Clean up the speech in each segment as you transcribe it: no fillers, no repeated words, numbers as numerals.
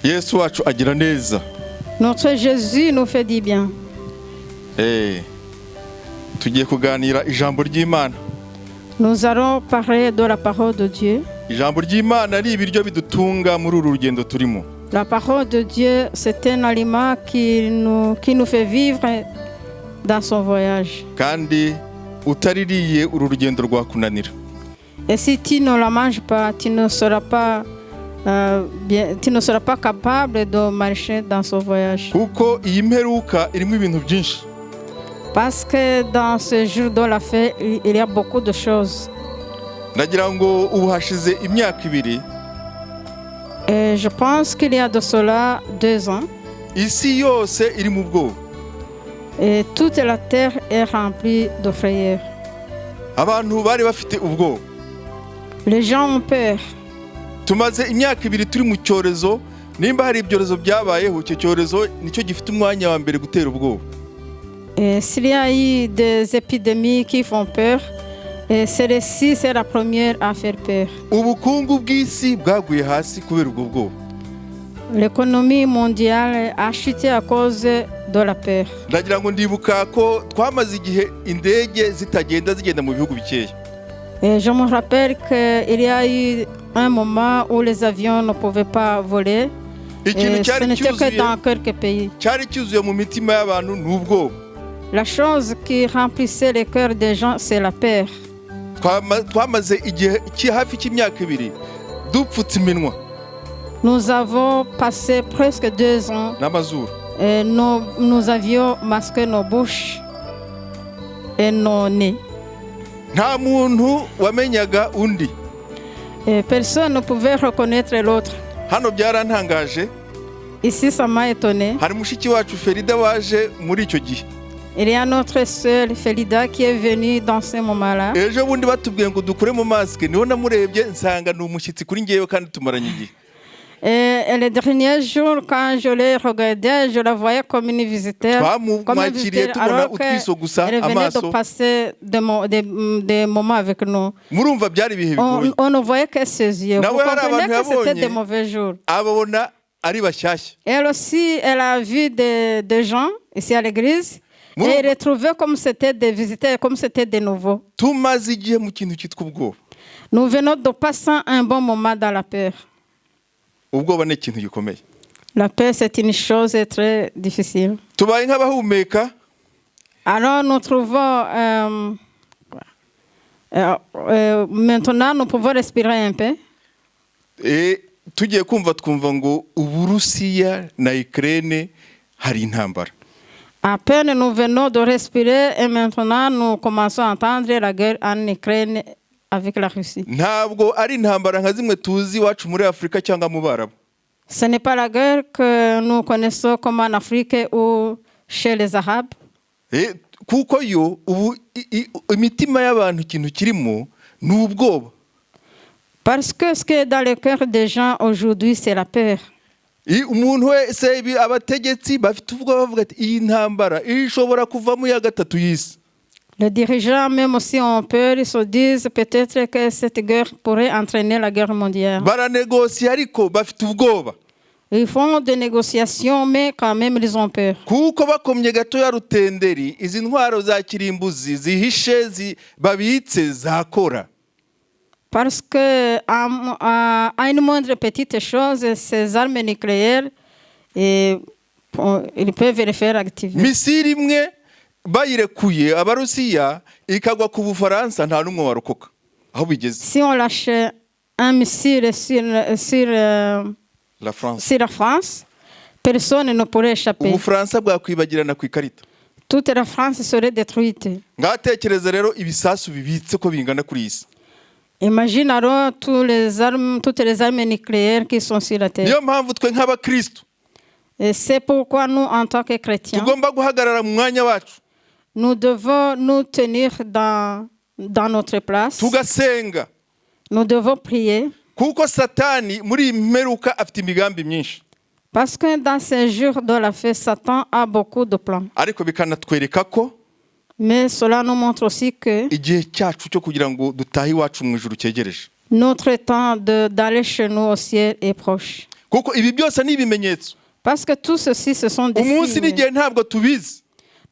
Yesu wacu agira neza. Notre Jésus nous fait du bien. Tugiye kuganira ijambo ry'Imana. Nous allons parler de la parole de Dieu. Ijambo ry'Imana ari ibiryo bidutunga muri uru rugendo turimo. La parole de Dieu, c'est un aliment qui nous fait vivre dans son voyage. Kandi utaririye uru rugendo rwakunanira. Et si tu ne la manges pas, tu ne seras pas capable de marcher dans ce voyage. Kuko iyi mperuka irimo ibintu byinshi. Parce que dans ce jour de la fête, il y a beaucoup de choses. Ndagira ngo ubu hashize imyaka ibiri. Et je pense qu'il y a de cela 2 ans. Isi yose iri mu bwoba. Et toute la terre est remplie de frayeur. Abantu bari bafite ubwoba. Les gens ont peur. Tumaze imyaka ibiri turi mu cyorezo, nimba hari ibyorezo byabayeho, icyo cyorezo nicyo gifite umwanya wa mbere gutera ubwoba. Et s'il y a eu des épidémies qui font peur, et celle-ci c'est la première à faire peur. Ubukungu bw'isi bwaguye hasi kubera ubwo bwoba. L'économie mondiale a chuté à cause de la peur. Ndagira ngo ndibuka ko twamaze igihe indege zigenda mu bihugu bikeya. Et je me rappelle qu'il y a eu un moment où les avions ne pouvaient pas voler. Et ce n'était que dans quelques pays. Cyari cyuzuye mu mitima y'abantu n'ubwoba. La chose qui remplissait les cœurs des gens, c'est la peur. Twamaze igihe hafi cy'imyaka ibiri dupfutse iminwa. Nous avons passé presque 2 ans. N'amazuru. Et nous avions masqué nos bouches et nos nez. Nta muntu wamenyaga undi. Et personne ne pouvait reconnaître l'autre. Hano byarantangaje. Ici, ça m'a étonné. Hari mushiki wacu Ferida waje muri icyo gihe. Il y a notre sœur Felida qui est venue dans ce moment-là. Ejo bundi batubwiye ngo dukure mu masque, niho namurebye nsanga n'umushyitsi kuri ngewe kandi tumaranye igihe. Et les derniers jours, quand je l'ai regardée, je la voyais comme une visiteuse. Alors qu'elle venait de passer des moments avec nous. On ne voyait que ses yeux. Vous comprenez que c'était des mauvais jours. Elle aussi, elle a vu des gens ici à l'église. Et elle les trouvait comme c'était des visiteurs, comme c'était des nouveaux. Nous venons de passer un bon moment dans la peur. La paix, c'est une chose très difficile. Alors nous trouvons, maintenant nous pouvons respirer un peu. Et tugiye kumva twumva ngo Uburusiya na Ukraine hari intambara. À peine nous venons de respirer et maintenant nous commençons à entendre la guerre en Ukraine avec la Russie. Ce n'est pas la guerre que nous connaissons comme en Afrique ou chez les Arabes. Parce que ce qui est dans le cœur des gens aujourd'hui, c'est la peur. Les dirigeants, même aussi ont peur, ils se disent peut-être que cette guerre pourrait entraîner la guerre mondiale. Ils font des négociations, mais quand même ils ont peur. Parce que à une moindre petite chose, ces armes nucléaires, ils peuvent les faire activer. Si on lâche un missile sur la France, personne ne pourrait échapper. Toute la France serait détruite. Imagine alors toutes les armes nucléaires qui sont sur la terre. Et c'est pourquoi nous, en tant que chrétiens, nous devons nous tenir dans notre place. Nous devons prier. Parce que dans ces jours de la fête, Satan a beaucoup de plans. Mais cela nous montre aussi que notre temps d'aller chez nous au ciel est proche. kuko ibi byose ni ibimenyetso. Parce que tout ceci, ce sont des Umunsi signes. n'igihe ntabwo tubizi,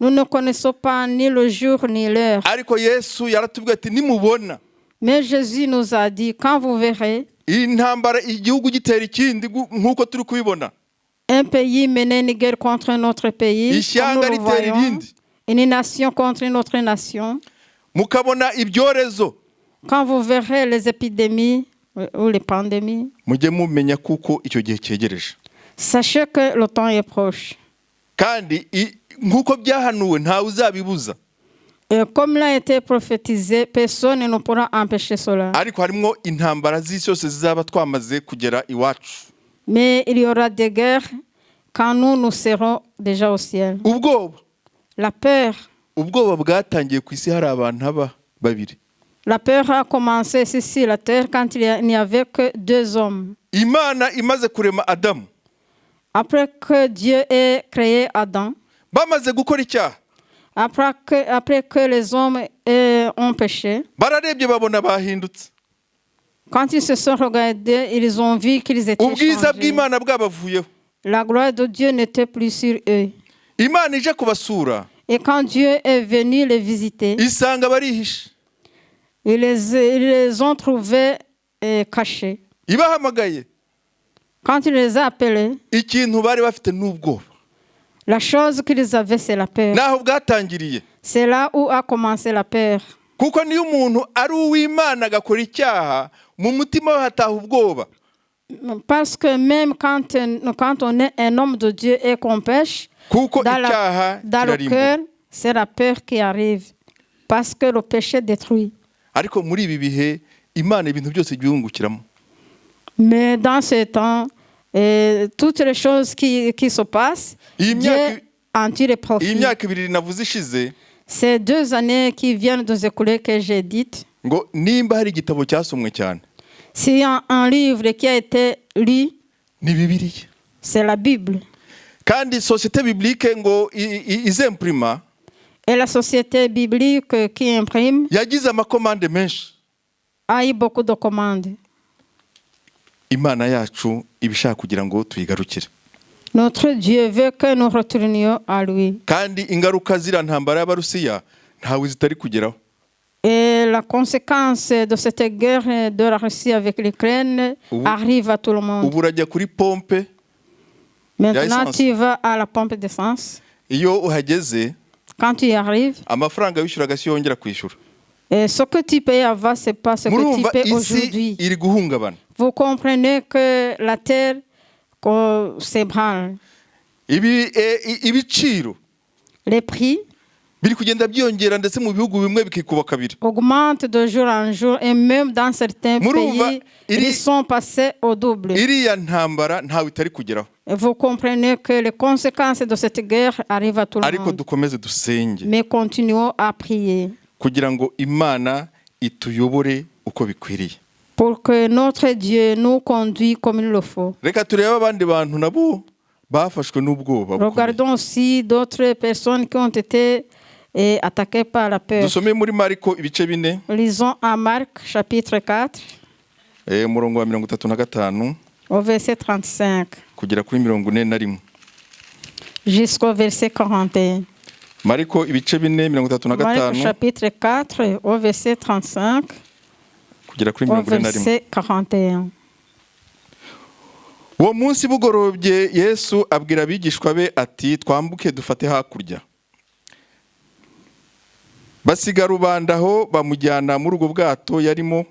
Nous ne connaissons pas ni le jour ni l'heure. ariko Yesu yaratubwiye ati nimubona Mais Jésus nous a dit, quand vous verrez iyi ntambara igihugu gitera ikindi nk'uko turi kubibona, un pays mener une guerre contre un autre pays, comme ishyanga nous le ritera voyons, irindi, une nation contre une autre nation, mukabona ibyorezo, quand vous verrez les épidémies ou les pandémies, mujye mumenya kuko icyo gihe cyegereje. sachez que le temps est proche. Kandi nk'uko byahanuwe ntawe uzabibuza, Et comme l'a été prophétisé, personne ne pourra empêcher cela. ariko harimo intambara z'isi yose zizaba twamaze kugera iwacu. Mais il y aura des guerres quand nous serons déjà au ciel. Ubwoba La peur bwatangiye ku isi hari abantu babiri. La peur a commencé ici sur la terre quand il n'y avait que 2 hommes. Imana imaze kurema Adamu, Après que Dieu ait créé Adam, bamaze gukora icyaha, après que les hommes ont péché, bararebye babona bahindutse, quand ils se sont regardés, ils ont vu qu'ils étaient ubwiza changés. bw'Imana bwabavuyeho. La gloire de Dieu n'était plus sur eux. Imana ije kubasura, Et quand Dieu est venu les visiter, isanga barihishe, ils les ont trouvés cachés. ibahamagaye, Quand il les a appelés, ikintu bari bafite n'ubwoba. la chose qu'ils avaient, c'est la peur. Naho bwatangiriye, C'est là où a commencé la peur. kuko niyo umuntu ari uw'Imana agakora icyaha, mu mutima we hataha ubwoba. Parce que même quand on est un homme de Dieu et qu'on pêche, Kuko dans icyaha le kirarimbuka. cœur, c'est la peur qui arrive. Parce que le péché détruit. Ariko muri ibi bihe Imana ibintu byose byungukiramo. Mais dans ce temps, toutes les choses qui se passent, Iyi Dieu myaka- en tire Iyi profit. myaka 2 navuze ishize, Ces 2 années qui viennent de s'écouler que j'ai dites, ngo nimba hari igitabo cyasomwe cyane s'il y a un livre qui a été lu, ni Bibiliya. c'est la Bible. Kandi société biblique ngo izemprima Et la société biblique qui imprime yagize amakomande menshi. a eu beaucoup de commandes. Imana yacu ibishaka kugira ngo tuyigarukire. Notre Dieu veut que nous retournions à lui. Kandi ingaruka zira ntambara y'Abarusiya ntawe zitari kugeraho. Et la conséquence de cette guerre de la Russie avec l'Ukraine arrive à tout le monde. Ubu urajya kuri pompe, Maintenant, essence. tu vas à la pompe d'essence. iyo uhageze Quand tu y arrives, amafaranga wishyuraga si yongera kwishyura. et ce que tu payes avant, ce n'est pas ce que tu Murumva payes isi aujourd'hui. iri guhungabana. Vous comprenez que la terre s'ébranle. Ibiciro Les prix biri kugenda byiyongera ndetse mu bihugu bimwe bikikuba kabiri. augmentent de jour en jour et même dans certains Murumva, pays, ils sont passés au double. Iriya ntambara ntawe itari kugeraho. Et vous comprenez que les conséquences de cette guerre arrivent à tout le Ariko monde. dukomeze dusenge Mais continuons à prier kugira ngo Imana ituyobore uko bikwiriye. pour que notre Dieu nous conduise comme il le faut. Reka turebe abandi bantu nabo bafashwe n'ubwoba. Regardons aussi d'autres personnes qui ont été attaquées par la peur. Dusome muri Mariko ibice 4, Lisons à Marc chapitre 4 umurongo wa 35 au verset 35 kugera kuri 41. jusqu'au verset 41. Mariko ibice 4, Marc 35 chapitre 4 au verset 35 kugera kuri au 41. verset 41. Uwo munsi bugorobye Yesu abwira abigishwa be ati twambuke dufate hakurya. Basiga rubanda aho bamujyana muri ubwo bwato yarimo,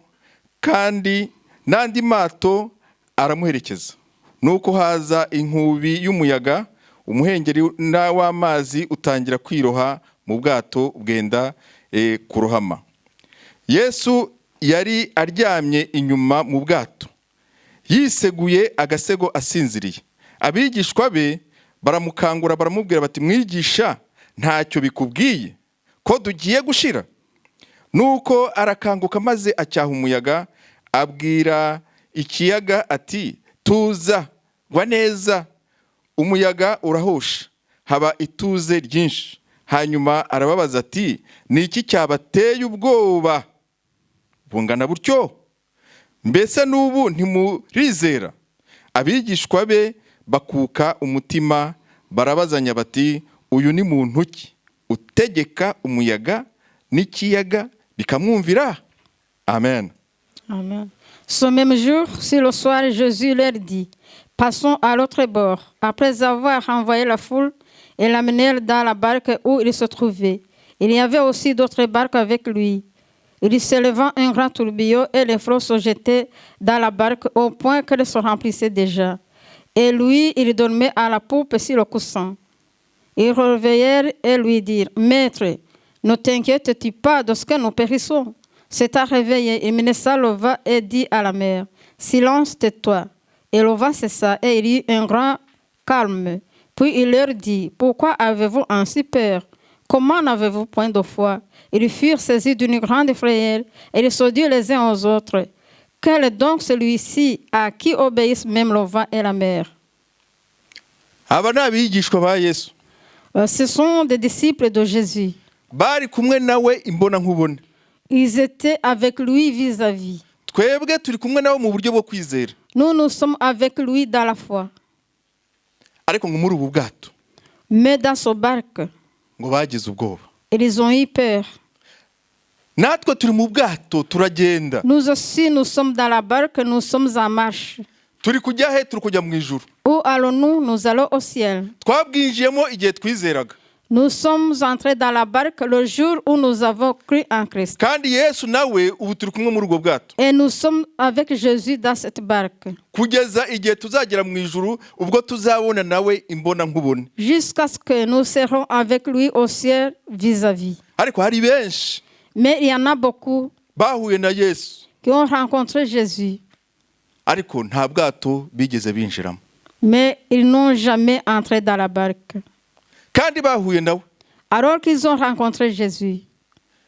kandi n'andi mato aramuherekeza. Nuko haza inkubi y'umuyaga, umuhengeri w'amazi utangira kwiroha mu bwato bwenda kurohama. Yesu yari aryamye inyuma mu bwato, yiseguye agasego asinziriye. Abigishwa be baramukangura baramubwira bati mwigisha, ntacyo bikubwiye ko tugiye gushira? Nuko arakanguka maze acyaha umuyaga, abwira ikiyaga ati tuza, gwa neza. Umuyaga urahosha, haba ituze ryinshi. Hanyuma arababaza ati ni iki cyabateye ubwoba bungana butyo? Mbese n'ubu ntimurizera? abigishwa be bakuka umutima, barabazanya bati, uyu ni muntu ki utegeka umuyaga n'ikiyaga bikamwumvira? Amen. Amen. Ce même jour, sur le soir, Jésus leur dit, passons à l'autre bord. Après avoir renvoyé la foule, ils l'amenèrent dans la barque où il se trouvait. Il y avait aussi d'autres barques avec lui. Il s'élevant un grand tourbillon et les flots se jetaient dans la barque au point qu'elle se remplissait déjà. Et lui, il dormait à la poupe sur le coussin. Ils réveillèrent et lui dirent, Maître, ne t'inquiètes-tu pas de ce que nous périssons? S'étant réveillé, il se leva et dit à la mer, Silence, tais-toi. Et le vent cessa et il y eut un grand calme. Puis il leur dit, Pourquoi avez-vous ainsi peur? Comment n'avez-vous point de foi? Ils furent saisis d'une grande frayeur et ils se dirent les uns aux autres, Quel est donc celui-ci à qui obéissent même le vent et la mer? Aba ni abigishwa ba Yesu. Ce sont des disciples de Jésus. Bari kumwe nawe imbona nkubone. Ils étaient avec lui vis-à-vis. Twebwe turi kumwe nawe mu buryo bwo kwizera. Nous sommes avec lui dans la foi. Ariko ngo muri ubu bwato Mais dans ce barque, ngo bagize ubwoba. ils ont eu peur. Natwe turi mu bwato turagenda. Nous aussi, nous sommes dans la barque, nous sommes en marche. Turi kujya he? Turi kujya mu ijuru. Où allons-nous? Nous allons au ciel. Twabwinjiyemo igihe twizeraga. Nous sommes entrés dans la barque le jour où nous avons cru en Christ. Kandi Yesu nawe ubu turi kumwe muri ubwo bwato. Et nous sommes avec Jésus dans cette barque. Kugeza igihe tuzagera mu ijuru ubwo tuzabona nawe imbona nkubone. Jusqu'à ce que nous serons avec lui au ciel vis-à-vis. Ariko hari benshi Mais il y en a beaucoup bahuye na Yesu, qui ont rencontré Jésus. ariko nta bwato bigeze binjiramo. Mais ils n'ont jamais entré dans la barque. Kandi bahuye nawe. Alors qu'ils ont rencontré Jésus.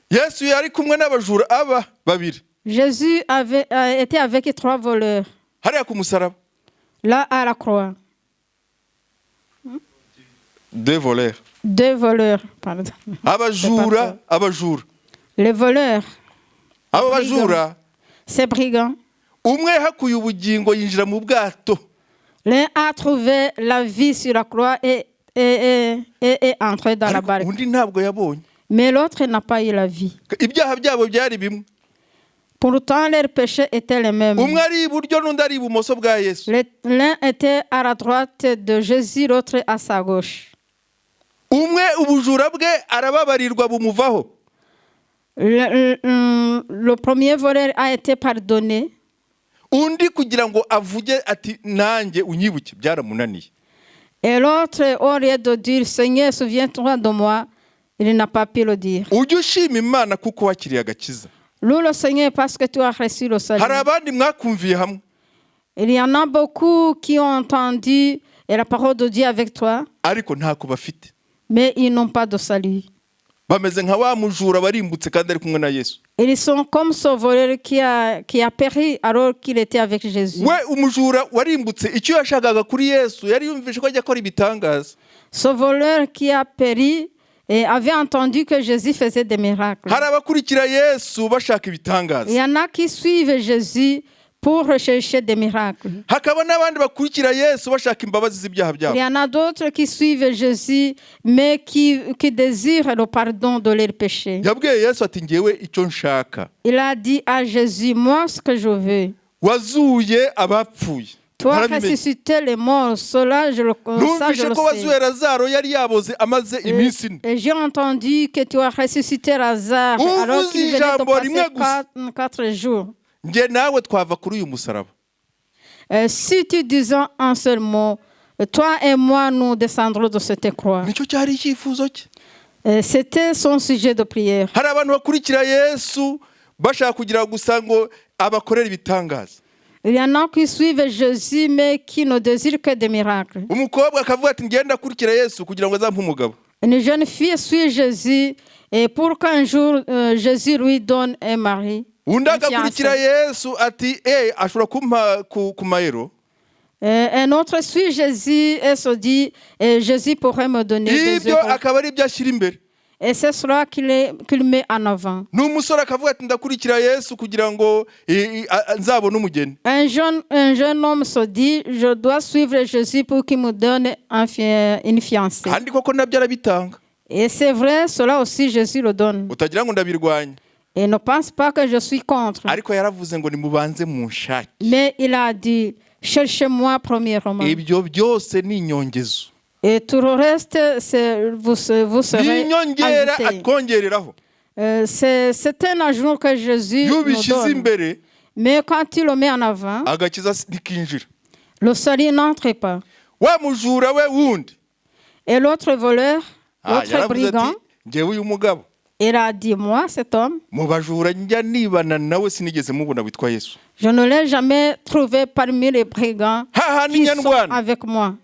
Yesu yari kumwe n'abajura aba babiri. Jésus était avec 3 voleurs. Hariya ku musaraba. Là à la croix. 2 voleurs. 2 voleurs, pardon. Abajura. Les voleurs, Aba bajura ces brigands. umwe hakuye ubugingo yinjira mu bwato. L'un a trouvé la vie sur la croix et entré dans la Ariko barque. undi ntabwo yabonye. Mais l'autre n'a pas eu la vie. Ibyaha byabo byari bimwe. Pourtant, leurs péchés étaient les mêmes. Umwe ari iburyo n'undi ari ibumoso bwa Yesu. L'un était à la droite de Jésus, l'autre à sa gauche. Umwe ubujura bwe arababarirwa bumuvaho. Le premier voleur a été pardonné. Undi kugira ngo avuge ati nanjye unyibuke byaramunaniye. Et l'autre, au lieu de dire Seigneur, souviens-toi de moi, il n'a pas pu le dire. Ujye ushima Imana kuko wakiriye agakiza. Loue le Seigneur parce que tu as reçu le salut. Hari abandi mwakumviye hamwe. Il y en a beaucoup qui ont entendu la parole de Dieu avec toi, Ariko ntako bafite. mais ils n'ont pas de salut. Bameze nka wa mujura barimbutse kandi ari kumwe na Yesu. Ils sont comme ce voleur qui a péri alors qu'il était avec Jésus. We umujura warimbutse icyo yashakaga kuri Yesu yari yumvise ko ajya akora ibitangaza. Ce voleur qui a péri avait entendu que Jésus faisait des miracles. Hari abakurikira Yesu bashaka ibitangaza. Il y en a qui suivent Jésus pour rechercher des miracles. Hakaba n'abandi bakurikira Yesu bashaka imbabazi z'ibyaha Il byabo. y en a d'autres qui suivent Jésus mais qui désirent le pardon de leurs péchés. Yabwiye Yesu ati ngewe icyo nshaka. Il a dit à Jésus, moi ce que je veux. Wazuye abapfuye. Toi ressusciter les morts, cela je le Numvise ko wazuye Lazaro yari yaboze amaze iminsi ine. Et j'ai entendu que tu as ressuscité Lazare alors qu'il venait de passer 4 jours. Nge nawe twava kuri uyu musaraba. Si tu disais un seul mot, toi et moi nous descendrons de cette croix. Nicyo cyari icyifuzo cye. C'était son sujet de prière. Hari abantu bakurikira Yesu bashaka kugira gusa ngo abakorera ibitangaza. Il y en a qui suivent Jésus mais qui ne désirent que des miracles. Umukobwa akavuga ati ngenda kurikira Yesu kugira ngo azampe umugabo. Une jeune fille suit Jésus et pour qu'un jour Jésus lui donne un mari. Undi agakurikira Yesu ati ashobora kumpa ku mayero. Un autre suit Jésus et se dit Jésus pourrait me donner des Ibyo euros. akaba ari ibyo ashyira imbere. Et c'est cela qu'il met en avant. ni umusore akavuga ati ndakurikira Yesu kugira ngo nzabone umugeni. Un jeune homme se dit, je dois suivre Jésus pour qu'il me donne une fiancée. kandi koko nabyo arabitanga. Et c'est vrai, cela aussi Jésus le donne. utagira ngo ndabirwanya. Et ne pense pas que je suis contre. ariko yaravuze ngo nimubanze munshake. Mais il a dit, cherchez-moi premièrement. ibyo byose ni inyongezo. Et tout le reste, vous serez inyongera ajouté. atwongereraho. C'est un ajout que Jésus iyo nous ubishyize donne. imbere Mais quand il le met en avant, agakiza ntikinjira. le salut n'entre pas. wa mujura we wundi Et l'autre voleur, l'autre yaravuze brigand, ati njyewe uyu mugabo il a dit, moi, cet homme, mu bajura njya nibana nawe sinigeze mubona witwa Yesu. je ne l'ai jamais trouvé parmi les brigands hahandi qui sont nyandwana avec moi.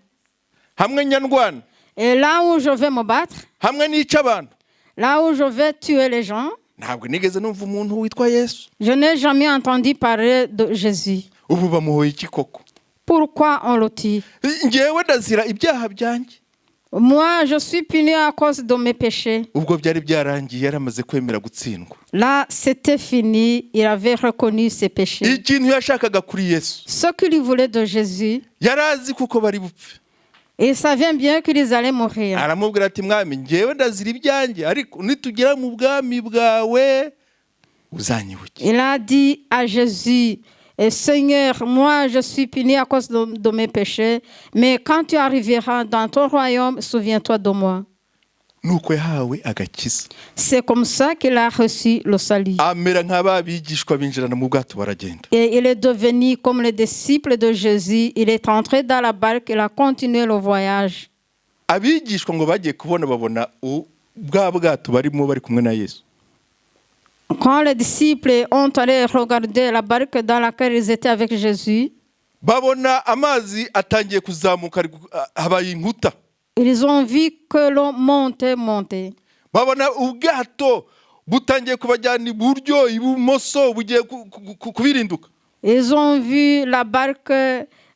hamwe nyandwana Et là où je vais me battre, hamwe nica abantu là où je vais tuer les gens, ntabwo nigeze numva umuntu witwa Yesu. je n'ai jamais entendu parler de Jésus. ubu bamuhoye iki koko? Pourquoi on le tue? njyewe ndazira ibyaha byanjye. Moi, je suis puni à cause de mes péchés. ubwo byari byarangiye yaramaze kwemera gutsindwa. Là, c'était fini. Il avait reconnu ses péchés. ikintu yashakaga kuri Yesu Ce qu'il voulait de Jésus, yari azi kuko bari bupfe. il savait bien qu'ils allaient mourir. aramubwira ati mwami njyewe ndazira ibyanjye ariko nitugera mu bwami bwawe uzanyibuke. Il a dit à Jésus, Seigneur, moi je suis puni à cause de mes péchés, mais quand tu arriveras dans ton royaume, souviens-toi de moi. nuko yahawe agakiza. C'est comme ça qu'il a reçu le salut. amera nk'aba bigishwa binjirana mu bwato baragenda. Et il est devenu comme les disciples de Jésus. Il est entré dans la barque, il a continué le voyage. abigishwa ngo bagiye kubona babona bwa bwato barimo bari kumwe na Yesu. Quand les disciples ont allé regarder la barque dans laquelle ils étaient avec Jésus, babona amazi atangiye kuzamuka habaye inkuta. ils ont vu que l'eau montait. babona ubwato butangiye kubajyana iburyo ibumoso bugiye kubirinduka. Ils ont vu la barque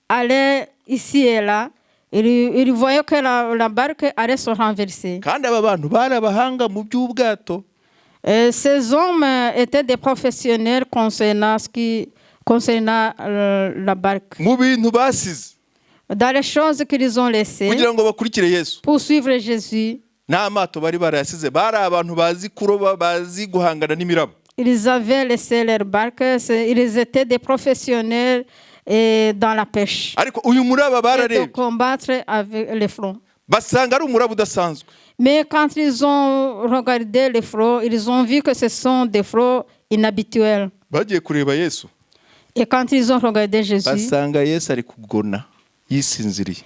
aller ici et là. Ils voyaient que la barque allait se renverser. kandi aba bantu bari abahanga mu by'ubwato. Ces hommes étaient des professionnels concernant la barque. mu bintu basize Dans les choses qu'ils ont laissées kugira ngo bakurikire Yesu. pour suivre Jésus, n'amato bari barayasize bari abantu bazi kuroba bazi guhangana n'imiraba. ils avaient laissé leur barque. Ils étaient des professionnels dans la pêche ariko uyu muraba et de bararebye combattre avec les flots. basanga ari umuraba udasanzwe. Mais quand ils ont regardé les flots, ils ont vu que ce sont des flots inhabituels. bagiye kureba Yesu Et quand ils ont regardé Jésus, basanga Yesu ari kugona yisinziriye.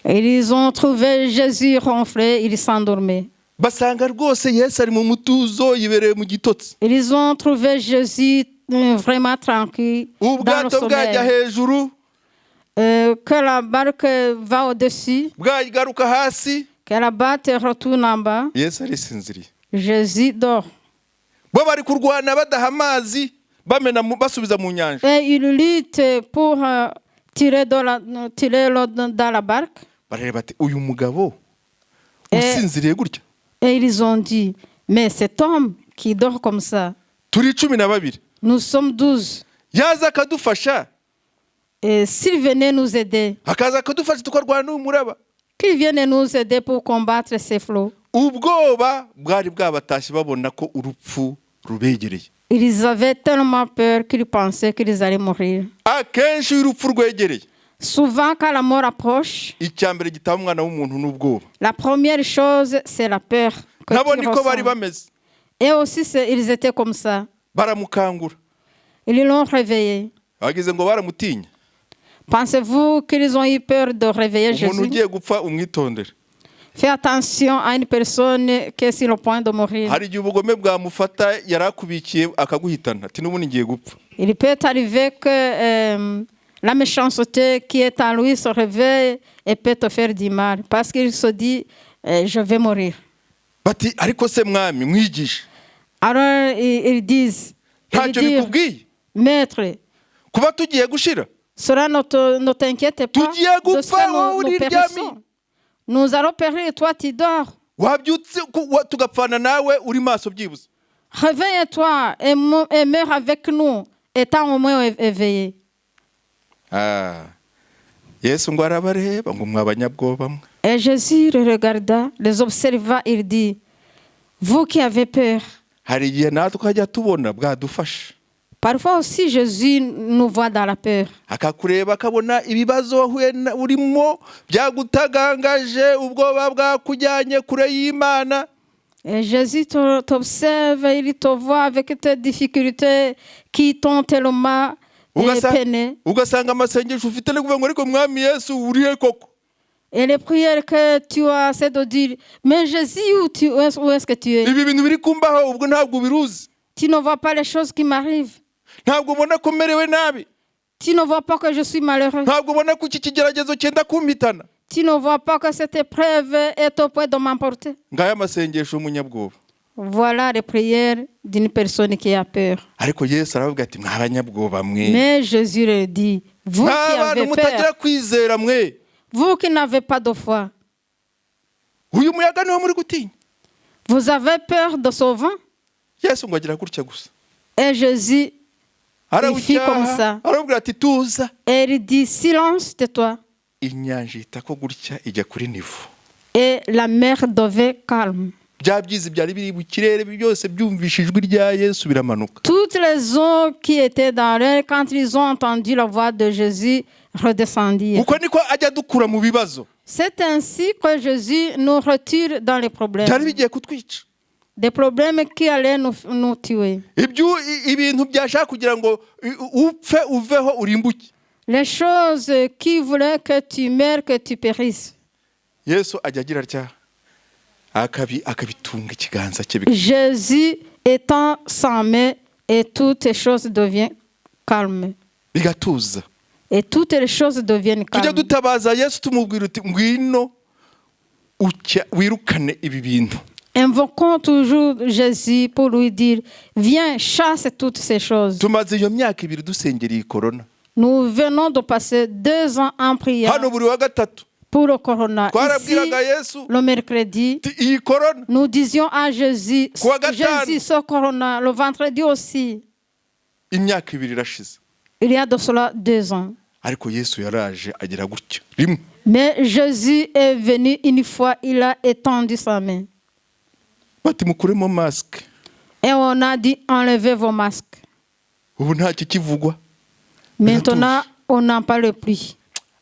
ils ont trouvé Jésus ronflé, il s'endormait. basanga rwose Yesu ari mu mutuzo yibereye mu gitotsi. Ils ont trouvé Jésus vraiment tranquille dans le ubwato bwajya sommeil. hejuru Que la barque va au-dessus, bwagaruka hasi que la barque retourne en bas. Yesu arisinziriye. Jésus dort. bo bari kurwana badaha amazi basubiza mu nyanja. Et il lutte pour tirer l'eau dans la barque. barareba ati uyu mugabo usinziriye gutya. Et ils ont dit, mais cet homme qui dort comme ça, turi 12 nous sommes 12. yaza akadufasha Et s'il venait nous aider, akaza akadufasha tukarwana n'umuraba. qu'il vienne nous aider pour combattre ces flots. ubwoba bwari bwabatashye babona ko urupfu rubegereye. Ils avaient tellement peur qu'ils pensaient qu'ils allaient mourir. akenshi iyo urupfu rwegereye Souvent, quand la mort approche, icya mbere gitaba umwana w'umuntu n'ubwoba. la première chose, c'est la peur. Que nabo tu niko bari ressens. bameze. Et aussi, ils étaient comme ça. baramukangura Ils l'ont réveillé. bagize ngo baramutinya. Pensez-vous qu'ils ont eu peur de réveiller umuntu Jésus? ugiye gupfa umwitondere. Fais attention à une personne qui est sur le point de mourir. hari igihe ubugome bwamufata yari akubikiye akaguhitana ati n'ubundi ngiye gupfa. Il peut arriver que la méchanceté qui est en lui se réveille et peut te faire du mal. Parce qu'il se dit, je vais mourir. bati ariko se mwami mwigisha Alors ils disent, ntacyo bikubwiye Maître, kuba tugiye gushira. cela ne t'inquiète pas Tugiye de ce gupfa que wowe nous uryamye. périssons. Nous allons périr et toi tu dors. wabyutse tugapfana nawe uri maso byibuze. Réveille-toi et meurs avec nous, étant au moins éveillé. Yesu ngo arabareba ngo mwabanyabwoba mwe. Et Jésus le regarda, les observa, il dit, vous qui avez peur. Hari igihe natwe ukajya tubona bwadufasha. Parfois aussi Jésus nous voit dans la peur. Akakureba akabona ibibazo wahuye urimo byagutagangaje, ubwoba bwakujyanye kure y'Imana. Et Jésus t'observe, il te voit avec tes difficultés qui t'ont tellement peiné. Ugasanga amasengesho ufite no kuvuga ngo ariko mwami Yesu urihe koko. Et les prières que tu as, c'est de dire, mais Jésus, où est-ce que tu es? Ibi bintu biri kumbaho ubwo ntabwo biruzi. Tu ne vois pas les choses qui m'arrivent. Ntabwo ubona ko merewe nabi. Tu ne vois pas que je suis malheureux. Ntabwo ubona ko iki kigeragezo cyenda kumpitana. Tu ne vois pas que cette épreuve est au point de m'emporter. Ngaya amasengesho umunyabwoba. Voilà les prières d'une personne qui a peur. Ariko Yesu aravuga ati mwabanyabwoba mwe. Mais Jésus le dit, vous qui avez mutagira kwizera mwe. Vous qui n'avez pas de foi. Uyu muyaga niwo muri gutinya. Vous avez peur de ce vent? Yesu ngo agira gutya gusa. Et Jésus il fit comme ça. Aravuga ati tuza. Et il dit, silence, tais-toi. Inyanja itako gutya ijya kuri nivo. Et la mer devait calme. Bya byizi byari biri mu kirere byose byumvishijwe rya Yesu biramanuka. Toutes les eaux qui étaient dans l'air, quand ils ont entendu la voix de Jésus, redescendirent. Uko niko ajya dukura mu bibazo. C'est ainsi que Jésus nous retire dans les problèmes. Byari bigiye kutwica. Des problèmes qui allaient nous tuer. Ibintu byashaka kugira ngo upfe uveho urimbuke. Les choses qui voulaient que tu meurs, que tu périsses. Yesu ajya agira atya akabitunga ikiganza cye. Jésus étend sa main et toutes les choses deviennent calmes. Bigatuza. Et toutes les choses deviennent calmes. Tujya dutabaza Yesu tumubwira uti ngwino wirukane ibi bintu. Invoquons toujours Jésus pour lui dire, viens, chasse toutes ces choses. Tumaze iyo myaka 2 dusengera iyi corona. Nous venons de passer 2 ans en prière hano buri wa gatatu pour le corona. Ici, Yesu, le mercredi, iyi corona, nous disions à Jésus, Jésus, ce corona, le vendredi aussi. Imyaka 2 irashize. Il y a de cela 2 ans. Ariko Yesu yaraje agira gutya rimwe. Mais Jésus est venu une fois, il a étendu sa main. Bati mukuremo masque. Et on a dit, enlevez vos masques. Ubu nta kikivugwa. Maintenant, on n'en parle plus.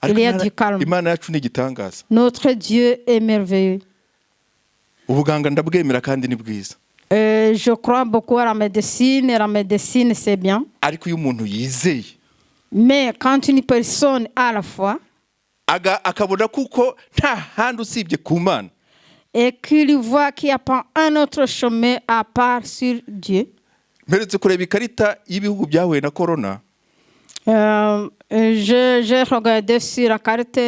Il y a du calme. Imana yacu ni igitangaza. Notre Dieu est merveilleux. Ubuganga ndabwemera kandi ni bwiza. Je crois beaucoup à la médecine, et la médecine c'est bien. Ariko iyo umuntu yizeye. Mais quand une personne a la foi, akabona kuko nta handi usibye ku Mana, et qu'il voit qu'il n'y a pas un autre chemin à part sur Dieu. Mperetse kureba ikarita y'ibihugu byahuye na corona. J'ai regardé sur la carte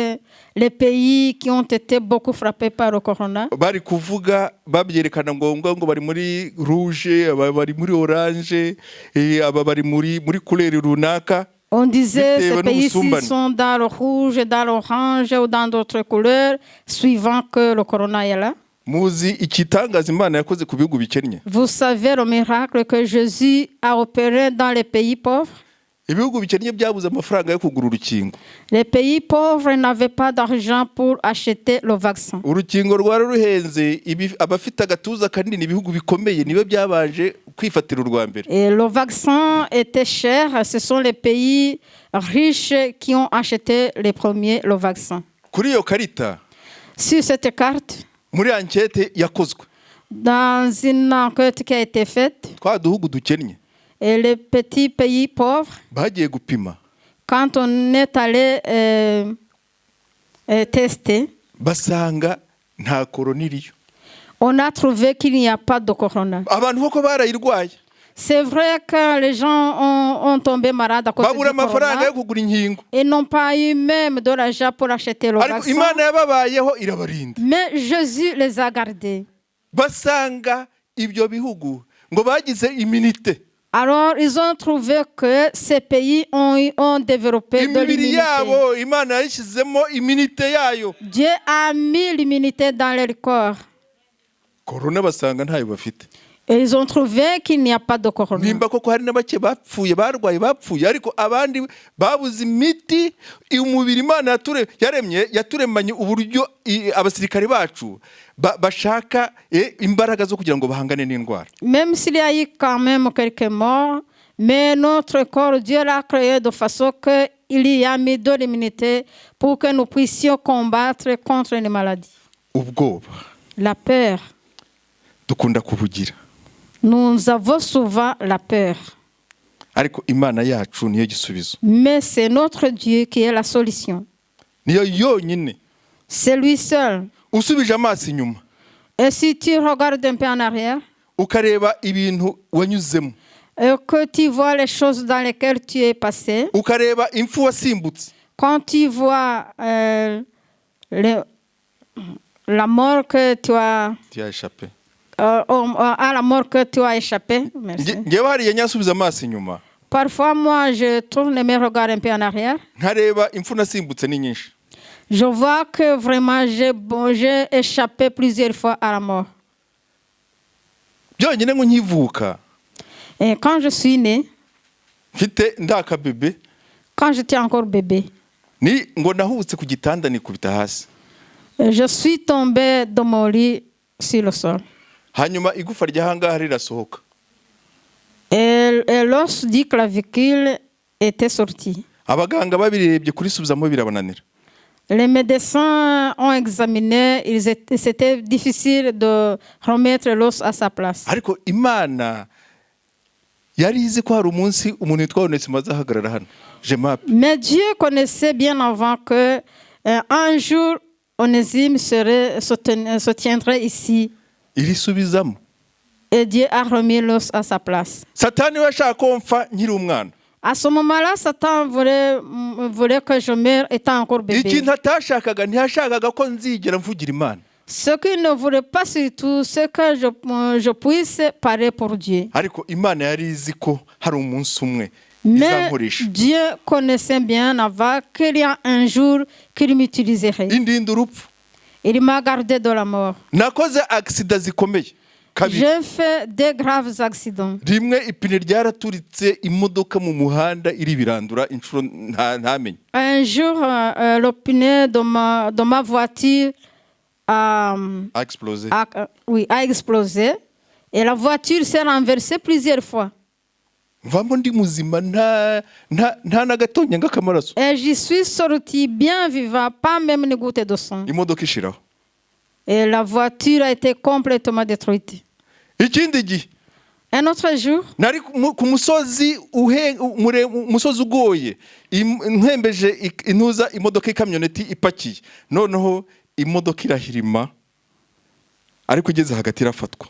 les pays qui ont été beaucoup frappés par le corona. Bari kuvuga babyerekana ngo bari muri rouge, bari muri orange, aba bari muri couleur runaka. On disait ces pays-ci sont dans le rouge, dans l'orange ou dans d'autres couleurs, suivant que le corona est là. Muzi ikitangaza Imana yakoze ku bihugu bikennye. Vous savez le miracle que Jésus a opéré dans les pays pauvres? Ibihugu bikennye byabuze amafaranga yo kugura urukingo. Les pays pauvres n'avaient pas d'argent pour acheter le vaccin. Urukingo rwari ruhenze, abafite agatuza kanini ibihugu bikomeye nibe byabaje kwifatira urwa mbere. Et le vaccin était cher, ce sont les pays riches qui ont acheté les premiers le vaccin. Kuri iyo karita, sur cette carte, muri enquête yakozwe, dans une enquête qui a été faite, kwa duhugu dukennye, et les petits pays pauvres, bagiye gupima, quand on est allé tester, basanga nta corona iriyo. On a trouvé qu'il n'y a pas de corona. Abantu boko barayirwaye. C'est vrai que les gens ont tombé malades à cause du corona. Ils n'ont pas eu même de l'argent pour acheter le vaccin. Mais Jésus les a gardés. Alors, ils ont trouvé que ces pays ont développé de l'immunité. Dieu a mis l'immunité dans leur corps. korona basanga ntayo bafite. Et ils ont trouvé qu'il n'y a pas de corona. Nimba koko hari n'abake bapfuye barwaye bapfuye, ariko abandi babuze imiti. Umubiri Imana yaremye yaturemanye uburyo abasirikare bacu bashaka imbaraga zo kugira ngo bahangane n'indwara. Même s'il y a eu quand même quelques morts, mais notre corps, Dieu l'a créé de façon qu'il y a mis de l'immunité pour que nous puissions combattre contre les maladies. Ubwoba La peur. dukunda kubugira. Nous avons souvent la peur. Ariko Imana yacu niyo gisubizo. Mais c'est notre Dieu qui est la solution. Niyo yonyine. C'est lui seul. Usubije amaso inyuma. Et si tu regardes un peu en arrière, ukareba ibintu wanyuzemo, et que tu vois les choses dans lesquelles tu es passé, ukareba impfu wasimbutse, quand tu vois la mort que tu as échappé, à la mort que tu as échappé. Merci. Ngewe hariya nyasubiza amaso inyuma. Parfois, moi, je tourne mes regards un peu en arrière. Nkareba impfu nasimbutse ni nyinshi. Je vois que vraiment j'ai échappé plusieurs fois à la mort. Byonyine ngo nkivuka. Et quand je suis né, mfite ndaka bébé, quand j'étais encore bébé, ni ngo nahubutse ku gitanda nikubita hasi. Je suis tombé de mon lit sur le sol. Hanyuma igufa ryahangaha rirasohoka. Et l'os du clavicule était sorti. Abaganga babirebye kurisubizamo birabananira. Les médecins ont examiné, c'était difficile de remettre l'os à sa place. Ariko Imana yari izi ko hari umunsi umuntu witwa Onesimo azahagarara hano. Mais Dieu connaissait bien avant que un jour Onésime se tiendrait ici. Irisubizamo. Et Dieu a remis l'os à sa place. Satani yashaka ko mfa nkiri umwana. À ce moment-là, Satan voulait que je meure étant encore bébé. Ikintu atashakaga ntiyashakaga ko nzigera mvugira Imana. Ce qu'il ne voulait pas surtout, c'est que je puisse parler pour Dieu. Ariko Imana yari izi ko hari umunsi umwe izankoresha. Mais Dieu connaissait bien avant qu'il y a un jour qu'il m'utiliserait. Indinda urupfu. Il m'a gardé de la mort. Nakoze accident zikomeye. J'ai fait des graves accidents. Rimwe ipine ryaraturitse imodoka mu muhanda iri birandura inshuro ntamenye. Un jour, le pneu de ma voiture a explosé. A explosé. Et la voiture s'est renversée plusieurs fois. Mvamo ndi muzima nta na gatonya ng'akamaraso. Et je suis sorti bien vivant, pas même une goutte de sang. Imodoka ishiraho. Et la voiture a été complètement détruite. Ikindi gihe. Un autre jour, nari ku musozi umusozi ugoye, nkembeje intuza imodoka ikamyoneti ipakiye. Noneho imodoka irahirima, ariko igeze hagati irafatwa.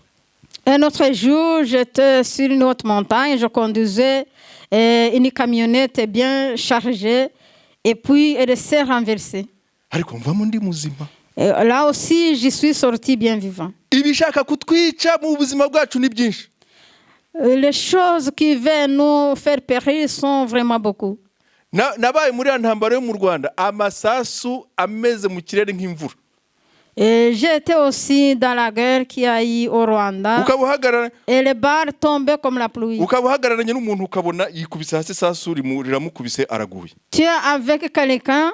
Un autre jour, j'étais sur une haute montagne, je conduisais une camionnette bien chargée, et puis elle s'est renversée. Ariko mvamo ndi muzima. Et là aussi, je suis sorti bien vivant. Ibishaka kutwica mu buzima bwacu ni byinshi. Les choses qui viennent nous faire périr sont vraiment beaucoup. Nabaye muri ntambaro yo mu Rwanda, amasasu ameze mu kirere nk'imvura. J'ai été aussi dans la guerre qui a eu au Rwanda. Et les balles tombaient comme la pluie. Tu es avec quelqu'un,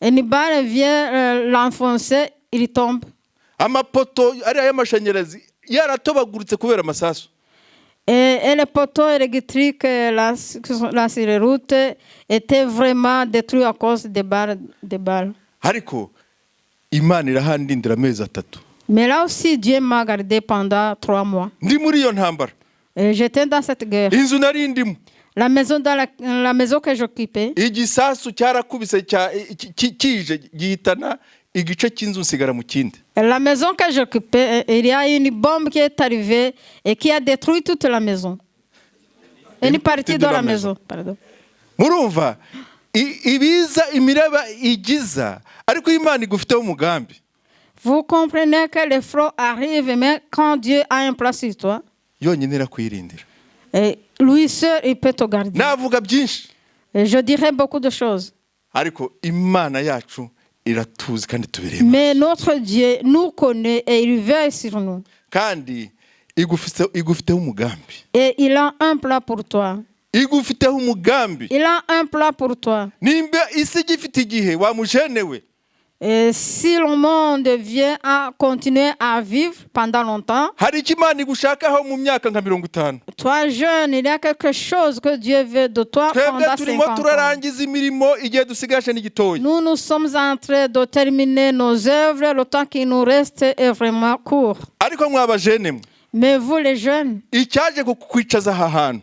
une balle vient l'enfoncer, il tombe. Et les poteaux électriques là sur les routes étaient vraiment détruits à cause des balles. Mais là aussi, Dieu m'a gardé pendant 3 mois. Et j'étais dans cette guerre. La maison que j'occupais, la maison que j'occupais, il y a une bombe qui est arrivée et qui a détruit toute la maison. Une partie de la maison. Pardon. Vous comprenez que les froids arrivent, mais quand Dieu a un plan sur toi, et lui seul, il peut te garder. Et je dirais beaucoup de choses. Mais notre Dieu nous connaît et il veille sur nous. kandi igufiteho umugambi. Et il a un plan pour toi. Igufiteho umugambi. Il a un plan pour toi. Nimba isi gifite igihe wamujenewe. Et si le monde vient à continuer à vivre pendant longtemps, Hari icyo Imana igushakaho mu myaka nka 50. toi jeune, il y a quelque chose que Dieu veut de toi Twebwe pendant turimo 50 ans. turarangiza imirimo igihe dusigaje n'igitoya. Nous sommes en train de terminer nos œuvres. Le temps qui nous reste est vraiment court. Ariko mwabajene mwe, Mais vous les jeunes, icyaje kukwicaza aha hantu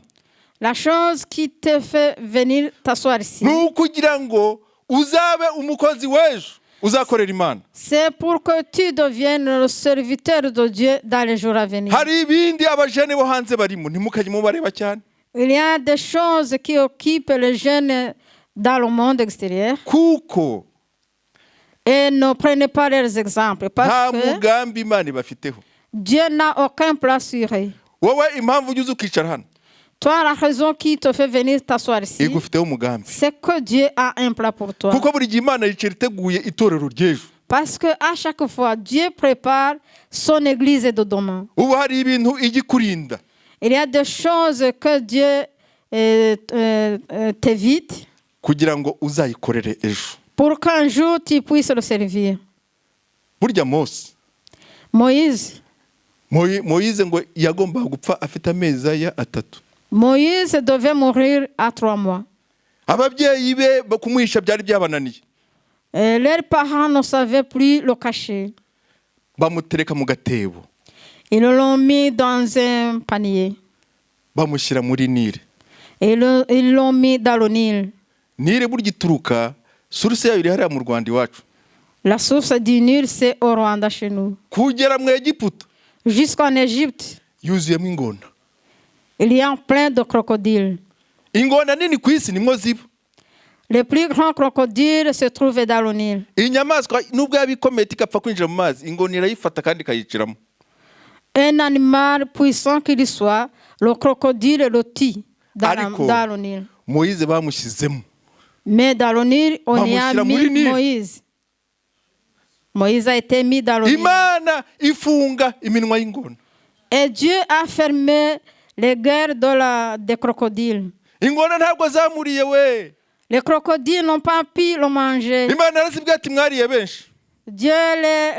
la chose qui te fait venir t'asseoir ici, ni ukugira ngo uzabe umukozi w'ejo uzakorera Imana. c'est pour que tu deviennes le serviteur de Dieu dans les jours à venir. Hari ibindi abajene bo hanze barimo ntimukajye mubareba cyane, Il y a des choses qui occupent les jeunes dans le monde extérieur. kuko Et ne prenez pas leurs exemples nta parce que mugambi Imana ibafiteho. Dieu n'a aucun plan sur eux. Wowe impamvu ujya uza ukicara hano Toi, la raison qui te fait venir t'asseoir ici, igufiteho umugambi, c'est que Dieu a un plan pour toi. kuko buri gihe Imana yicara iteguye itorero ry'ejo. Parce que à chaque fois, Dieu prépare son église de demain. Ubu hari ibintu ijya. Il y a des choses que Dieu t'évite Kugira ngo uzayikorere ejo. pour qu'un jour tu puisses le servir. Burya Moïse Moïse ngo yagombaga gupfa afite amezi aya 3. Moïse devait mourir à 3 mois. Ababyeyi be kumuhisha byari byabananiye. Et leurs parents ne savaient plus le cacher. Bamutereka mu gatebo. Ils l'ont mis dans un panier. Bamushyira muri Nile. Et ils l'ont mis dans le Nil. Nile burya ituruka source yayo iri hariya mu Rwanda iwacu. La source du Nil, c'est au Rwanda chez nous. Kugera mu Egiputa Jusqu'en Égypte, yuzuyemo ingona. il y a plein de crocodiles. Ingona nini ku isi nimwo ziba. Les plus grands crocodiles se trouvent dans le Nil. Inyamaswa nubwo yabikomeye ikapfa kwinjira mu mazi, ingona irayifata kandi kayiciramo. Un animal puissant qu'il soit, le crocodile le tue dans le Nil. Moïse bamushyizemo. Mais dans le Nil, on y a mis Moïse. Moïse a été mis dans le Nil. Imana ifunga iminwa y'ingona. Et Dieu a fermé les guerres des crocodiles. Ingona ntabwo zamuriye we. Les crocodiles n'ont pas pu le manger. Imana yarasibwiye ati mwariye benshi. Dieu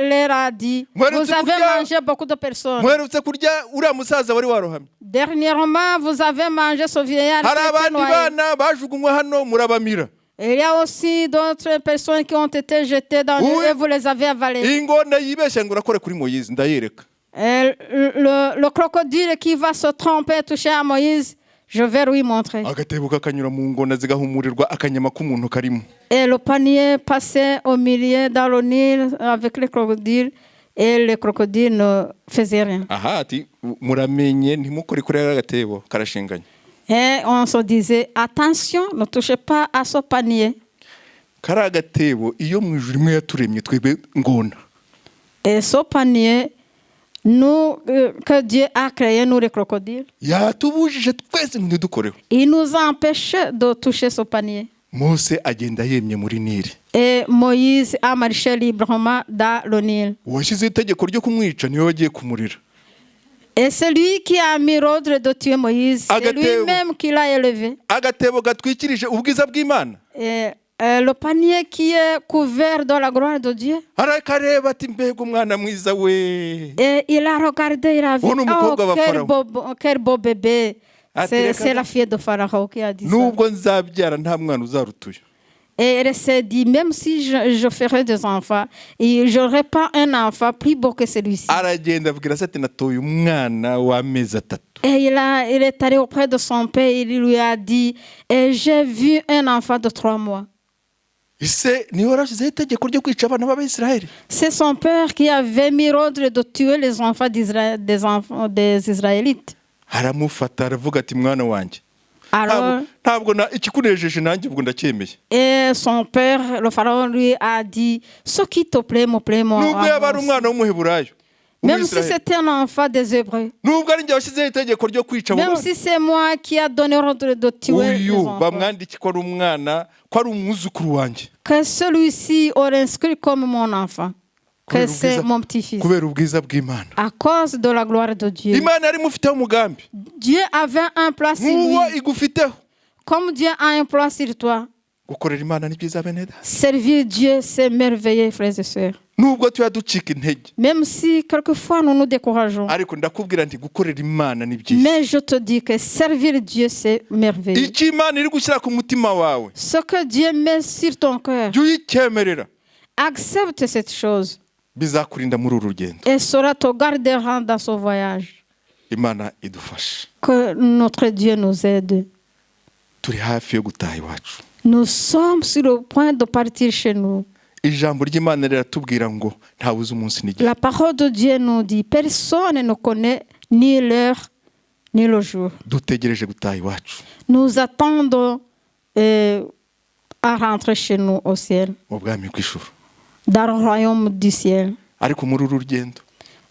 leur a dit, vous avez mangé beaucoup de personnes. Mwerutse kurya uriya musaza wari warohamye. Dernièrement, vous avez mangé ce vieillard qui Hari était abandi noyé. bana bajugunywe hano murabamira. Il y a aussi d'autres personnes qui ont été jetées dans l'eau et vous les avez avalées. Ingona yibeshye ngo urakore kuri Moïse ndayereka. Le crocodile qui va se tromper, toucher à Moïse, je vais lui montrer. Agatebo kakanyura mu ngona zigahumurirwa akanyama k'umuntu karimo. Et le panier passait au milieu dans le Nil avec les crocodiles et les crocodiles ne faisaient rien. Aha ati muramenye ntimukore kuri agatebo karashinganye. Et on se disait, attention, ne touchez pas à ce panier. Kari agatebo iyo mu ijuru imwe yaturemye twebwe ngona. Et ce panier, nous, que Dieu a créé, nous les crocodiles, Yatubujije twese ntidukoreho. il nous a empêchés de toucher ce panier. Mose agenda yemye muri Nile. Et Moïse a marché librement dans le Nil. Uwashyize itegeko ryo kumwica niwe wagiye kumurira. Et celui qui a mis l'ordre de tuer Moïse, c'est lui-même qui l'a élevé. Agatebo gatwikirije ubwiza bw'Imana. Et le panier qui est couvert de la gloire de Dieu. Arakareba ati mbega umwana mwiza we. Et il a regardé, il a vu, quel beau bébé. C'est la fille de Pharaon qui a dit ça. Nubwo nzabyara nta mwana uzarutuye. Et elle s'est dit, même si je ferais des enfants, et je n'aurais pas un enfant plus beau que celui-ci. Aragenda abwira se ati natoye umwana w'amezi 3. Et il est allé auprès de son père, il lui a dit, et j'ai vu un enfant de 3 mois. Ise niwe warashyizeho itegeko ryo kwica abana b'Abisirayeli. C'est son père qui avait mis l'ordre de tuer les enfants des Israélites. Aramufata aravuga ati mwana wanjye. Alors, ntabwo ikikunejeje nanjye ubwo ndacyemeye. Et son père, le pharaon, lui a dit, ce qui te plaît, me plaît moi. Nubwo yaba ari umwana w'umuheburayo. Même si c'était un enfant des Hébreux. Nubwo ari njye washyizeho itegeko ryo kwica abo bana. Même si c'est moi qui a donné l'ordre de tuer les enfants. Bamwandiki ko ari umwana, ko ari umwuzukuru wanjye. Que celui-ci aurait inscrit comme mon enfant. que c'est mon petit-fils. kubera ubwiza bw'Imana. À cause de la gloire de Dieu. Imana yari imufiteho umugambi Dieu avait un plan sur nk'uwo lui. igufiteho. Comme Dieu a un plan sur toi. Gukorera Imana ni byiza bene data. Servir Dieu, c'est merveilleux, frères et sœurs. Nubwo tuba ducika intege, Même si quelquefois nous nous décourageons. ariko ndakubwira nti gukorera Imana ni byiza. Mais je te dis que servir Dieu, c'est merveilleux. Icyo Imana iri gushyira ku mutima wawe, Ce que Dieu met sur ton cœur, jya uyikemerera, accepte cette chose bizakurinda muri uru rugendo. et cela te gardera dans ce voyage. Imana idufashe. Que notre Dieu nous aide. Turi hafi yo gutaha iwacu. Nous sommes sur le point de partir chez nous. Ijambo ry'Imana riratubwira ngo ntawe uzi umunsi n'igihe. La parole de Dieu nous dit, personne ne connaît ni l'heure ni le jour. Dutegereje gutaha iwacu Nous attendons à rentrer chez nous au ciel, mu bwami bw'ijuru. dans le royaume du ciel. Ariko muri uru rugendo,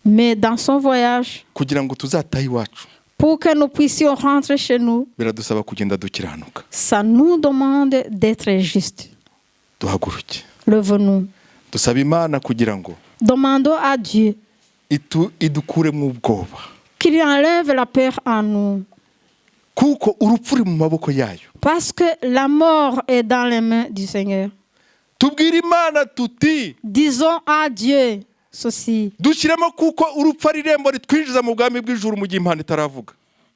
Mais dans son voyage, kugira ngo tuzatahe iwacu, pour que nous puissions rentrer chez nous, biradusaba kugenda dukiranuka. ça nous demande d'être justes. Duhaguruke, Levons-nous. dusaba Imana kugira ngo Demandons à Dieu idukuremo ubwoba, qu'il enlève la peur en nous. kuko urupfu ruri mu maboko yayo. Parce que la mort est dans les mains du Seigneur. Tubwire Imana tuti, Disons à Dieu ceci. dushyiremo kuko urupfu ari irembo ritwinjiza mu bwami bw'ijuru mu gihe impano itaravuga.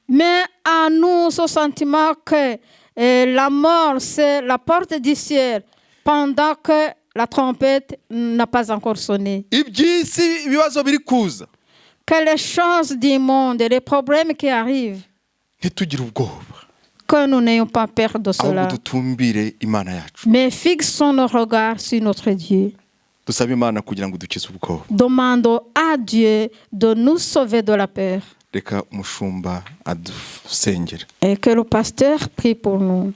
Mais en nous ce sentiment que la mort, c'est la porte du ciel pendant que la trompette n'a pas encore sonné. Iby'isi, ibibazo biri kuza, Que les choses du monde et les problèmes qui arrivent, ntitugire ubwoba, que nous n'ayons pas peur de cela. ahubwo dutumbire Imana yacu. Mais fixons nos regards sur notre Dieu. Dusabe Imana kugira ngo dukize ubwoba. Demandons à Dieu de nous sauver de la peur. Reka umushumba adusengere. Et que le pasteur prie pour nous.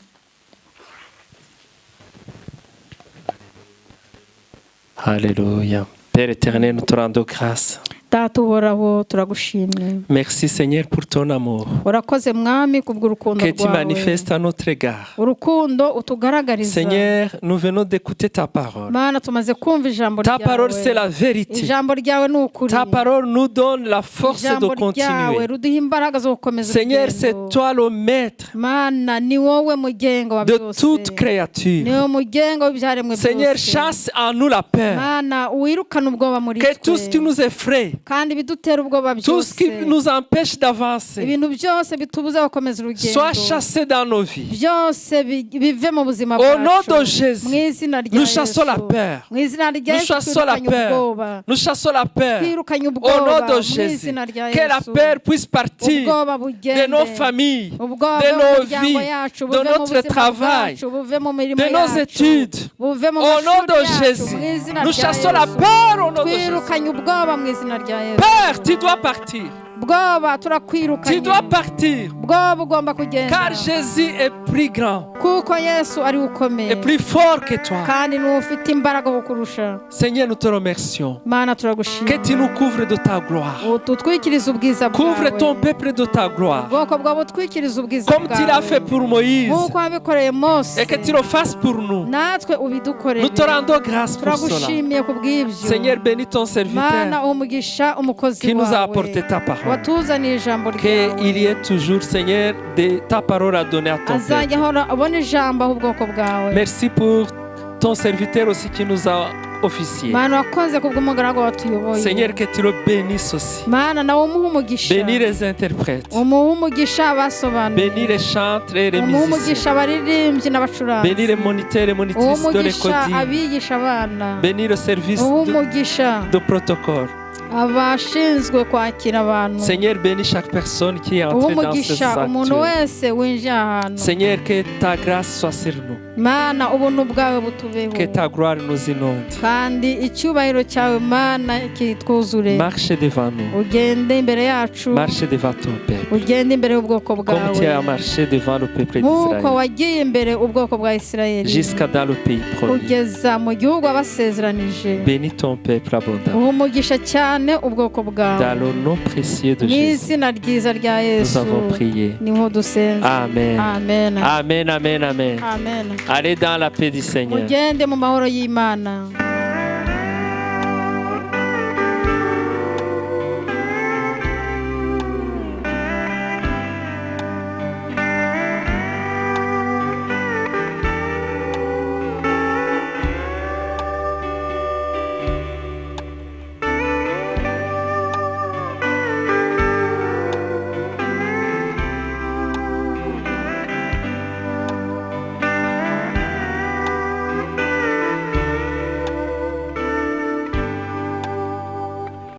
Alléluia. Père éternel, nous te rendons grâce. Data uhoraho turagushimye. Merci Seigneur pour ton amour Urakoze mwami kubw'urukundo que tu rwawe. manifestes à notre égard. Urukundo utugaragariza. Seigneur, nous venons d'écouter ta parole. Mana tumaze kumva ijambo Ta ryawe. parole, c'est la vérité. Ijambo ryawe ni ukuri. Ta parole nous donne la force de Ijambo ryawe continuer. ruduha imbaraga zo gukomeza Seigneur, urugendo. c'est toi le maître Mana ni wowe mugenga wa de byose. toute Ni créature. wowe mugenga w'ibyaremwe Seigneur, byose. chasse en nous la peur. Mana wirukana ubwoba muri Que tout ce qui twe. nous effraie, Kandi bidutera ubwoba tout ce qui byose. nous empêche d'avancer, Ibintu byose bitubuza gukomeza urugendo. soit chassé dans nos vies. byose bive mu buzima Au nom bwacu. de Jésus, Mu izina rya nous chassons la Yesu. peur. Mu izina rya Nous Yesu chassons la twirukanye peur. ubwoba. Nous chassons la peur. Twirukanye Au ubwoba nom de mu Jésus. izina rya Que la Yesu. peur puisse partir Ubwoba de bugende. nos familles, Ubwoba de mu nos miryango vies, yacu, de buve mu notre buzima travail, bwacu, buve mu mirimo de nos yacu, études. buve mu Au nom mashuri de yacu, Jésus, mu izina nous rya chassons la Yesu. peur au nom de Jésus. Twirukanye ubwoba mu izina rya Yesu. Peur, tu dois partir. Ubwoba Tu turakwirukanye. dois partir. Ubwoba ugomba kugenda. Car Jésus est plus grand Kuko Yesu ari ukomeye. et plus fort que toi. Kandi ni ufite imbaraga kukurusha. Seigneur, nous te remercions. Mana turagushima. Que tu nous couvres de ta gloire. Ututwikirize ubwiza Couvre bwawe. ton peuple de ta gloire. Ubwoko bwawe butwikirize ubwiza Comme tu l'as fait pour Moïse. nk'uko wabikoreye Mose. Et que tu le fasses pour nous. natwe ubidukorere. Nous te rendons grâce pour cela. turagushimiye ku bw'ibyo. Seigneur, bénis ton serviteur Mana umugisha umukozi qui nous a wawe. apporté ta parole. watuzaniye ijambo Qu'il ryawe. y ait toujours, Seigneur, de ta parole à donner à ton peuple. azajya ahora abona ijambo aho ubwoko bwawe. Merci pour ton serviteur aussi qui nous a officié. Mana wakoze ku bw'umugaragu watuyoboye. Seigneur, que tu le bénisses aussi. Mana nawe umuhe umugisha. Bénis les interprètes. umuhe umugisha abasobanuye. Bénis les chantres et les umuhe musiciens. umugisha abaririmbyi n'abacuranzi. Bénis les moniteurs et monitrices de umugisha l'école. abigisha abana. Bénis le service umugisha de protocole. abashinzwe kwakira abantu. Seigneur, bénis chaque personne qui est entrée dans ce umugisha umuntu sanctuaire. wese winjiye ahantu. Seigneur, que ta grâce soit sur nous. Mana ubuntu bwawe butubeho. Que ta gloire nous inonde. kandi icyubahiro cyawe Mana kitwuzure. Marche devant nous. ugende imbere yacu. Marche devant ton peuple. ugende imbere y'ubwoko Comme tu bwawe. as marché devant le peuple nk'uko d'Israël. wagiye imbere ubwoko bwa Isirayeli. Jusqu'à dans le pays promis. kugeza mu gihugu wabasezeranije. Bénis ton peuple abondamment. uha umugisha cyane ubwoko bwawe. Dans le nom précieux de mu Jésus, izina ryiza rya nous Yesu avons prié. niho dusenze. Amen. amen Amen, amen, amen. amen. Allez dans la paix du Seigneur. mugende mu mahoro y'Imana.